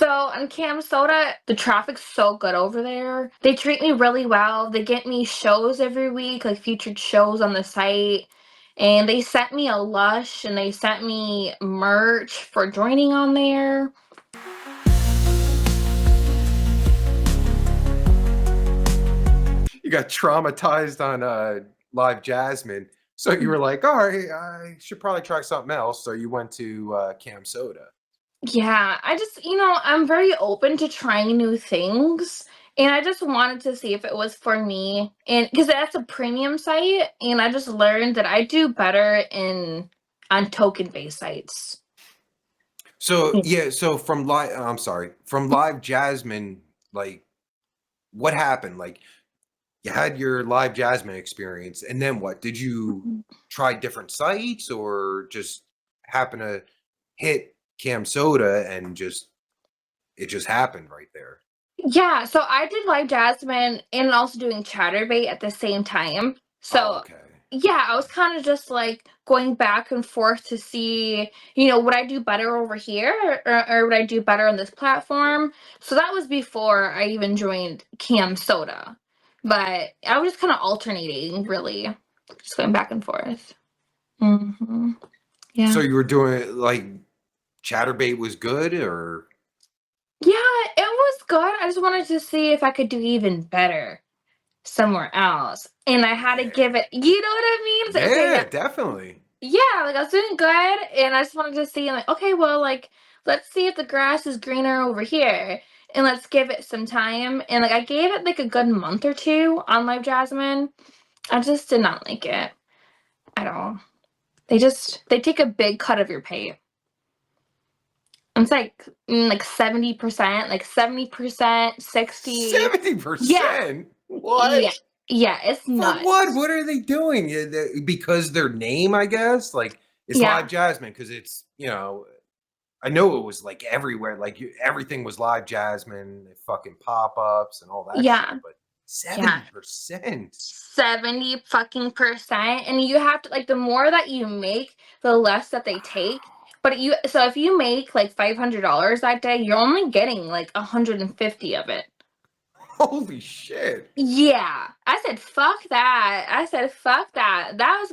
So on CamSoda, the traffic's so good over there. They treat me really well. They get me shows every week, like featured shows on the site. And they sent me a Lush and they sent me merch for joining on there. You got traumatized on live Jasmine, so you were like, all right, I should probably try something else. So you went to CamSoda. Yeah, I'm very open to trying new things. And I just wanted to see if it was for me. And because that's a premium site, and I just learned that I do better in on token-based sites. So yeah, so from live, I'm sorry, from live Jasmine, like what happened? Like you had your live Jasmine experience, and then what? Did you Mhm. try different sites, or just happen to hit CamSoda and just it just happened right there? Yeah, so I did live Jasmine and also doing Chatterbait at the same time. Oh, So okay. yeah, I was kind of just like going back and forth to see, would I do better over here or would I do better on this platform? So that was before I even joined CamSoda. But I was just kind of alternating, really, just going back and forth. So Yeah. you were doing like Chatterbait was good, or Yeah, it was good. I just wanted to see if I could do even better somewhere else. And I had to yeah, give it, you know what I mean? So, okay, yeah, yeah. definitely. Yeah, like I was doing good and I just wanted to see like, okay, well, like let's see if the grass is greener over here and let's give it some time. And like I gave it like a good month or two on Live Jasmine. I just did not like it at all. They take a big cut of your pay. It's like 70%, like 70%, 60. Yeah. 70%? Yeah. What? Yeah, it's For what? nuts. What are they doing? Because their name, I guess. Like it's Live Yeah. Jasmine because it's I know it was like everywhere. Like everything was Live Jasmine, fucking pop ups and all that shit. Yeah. But Yeah. 70%. 70 fucking percent. And you have to like the more that you make, the less that they take. But if you make like $500 that day, you're only getting like 150 of it. Holy shit! Yeah. I said fuck that. I said fuck that. That was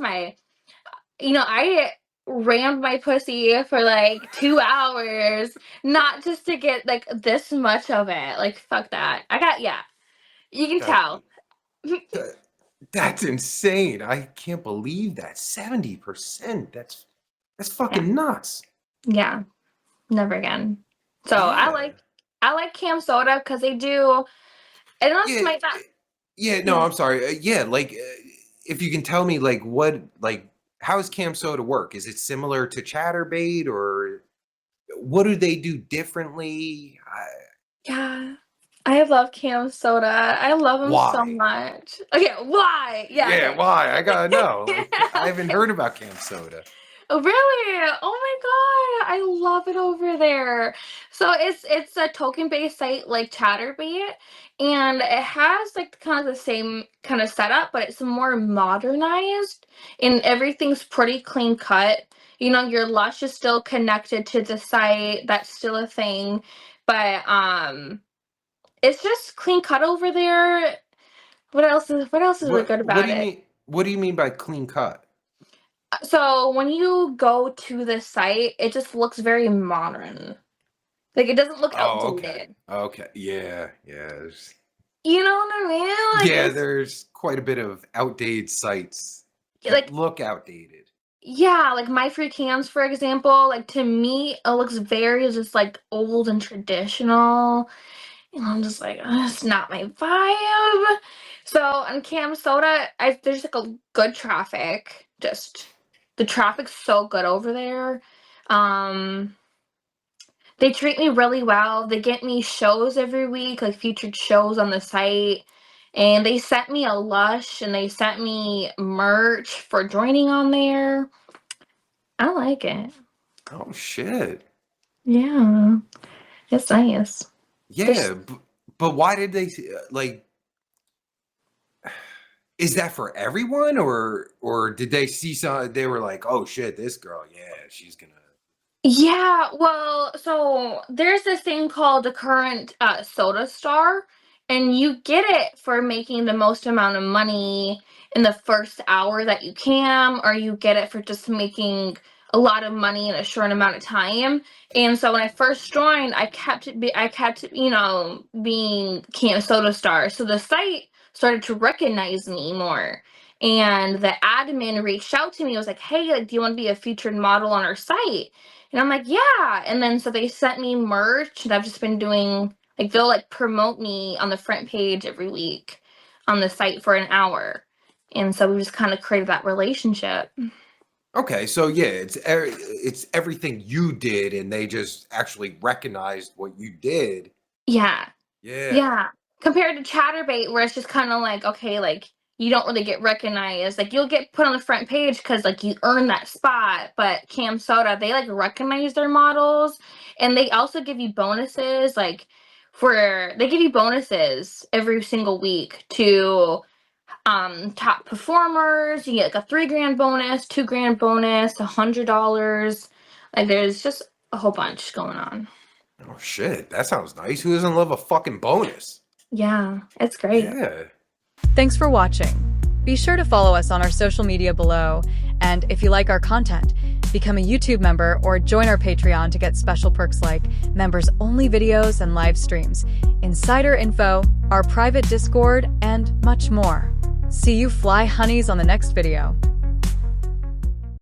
I rammed my pussy for like 2 hours, not just to get like this much of it. Like fuck that. Yeah. You can That, tell. that that's insane. I can't believe that 70%. That's Yeah. fucking nuts. Yeah. Never again. So Yeah. I like CamSoda because they do. And this Yeah, might not. yeah, no, Yeah, I'm sorry. Yeah, like if you can tell me like how does CamSoda work? Is it similar to Chatterbait, or what do they do differently? yeah. I love CamSoda. I love them so Why? much. Okay, why? Yeah, Yeah, okay. why? I gotta know. Like I haven't heard about CamSoda. Oh, really? Oh my God, I love it over there. So it's a token-based site like Chatterbait, and it has like kind of the same kind of setup, but it's more modernized, and everything's pretty clean cut. Your Lush is still connected to the site. That's still a thing, but it's just clean cut over there. What else is really good What about do you it? mean? What do you mean by clean cut? So when you go to the site, it just looks very modern. Like it doesn't look Oh, okay. outdated. Okay. Yeah, yeah. You know what I mean? Like Yeah, it's there's quite a bit of outdated sites that like look outdated. yeah, like my free cans, for example, like to me it looks very just like old and traditional. And I'm just like, it's not my vibe. So on CamSoda, there's like a good traffic. Just the traffic's so good over there. Um They treat me really well. They get me shows every week, like featured shows on the site. And they sent me a Lush and they sent me merch for joining on there. I like it. Oh shit. Yeah, it's nice. Yeah, There's, but why did they like? Is that for everyone, or did they see some? They were like, "Oh shit, this girl, yeah, she's gonna." Yeah, well, so there's this thing called the current soda star, and you get it for making the most amount of money in the first hour that you can, or you get it for just making a lot of money in a short amount of time. And so when I first joined, I kept, being Camp Soda Star. So the site started to recognize me more. And the admin reached out to me, was like, "Hey, like, do you want to be a featured model on our site?" And I'm like, "Yeah." And then so they sent me merch, and I've just been doing, like, they'll like promote me on the front page every week on the site for an hour. And so we just kind of created that relationship. Okay, so yeah, it's everything you did, and they just actually recognized what you did. Yeah. Yeah. Yeah. Compared to Chatterbait, where it's just kind of like, okay, like, you don't really get recognized. Like, you'll get put on the front page because like you earn that spot. But CamSoda, they like recognize their models, and they also give you bonuses. Like, they give you bonuses every single week to top performers. You get like a 3 grand bonus, 2 grand bonus, $100. Like, there's just a whole bunch going on. Oh shit, that sounds nice. Who doesn't love a fucking bonus? Yeah, it's great. Yeah. Thanks for watching. Be sure to follow us on our social media below, and if you like our content, become a YouTube member or join our Patreon to get special perks like members-only videos and live streams, insider info, our private Discord, and much more. See you fly honeys on the next video.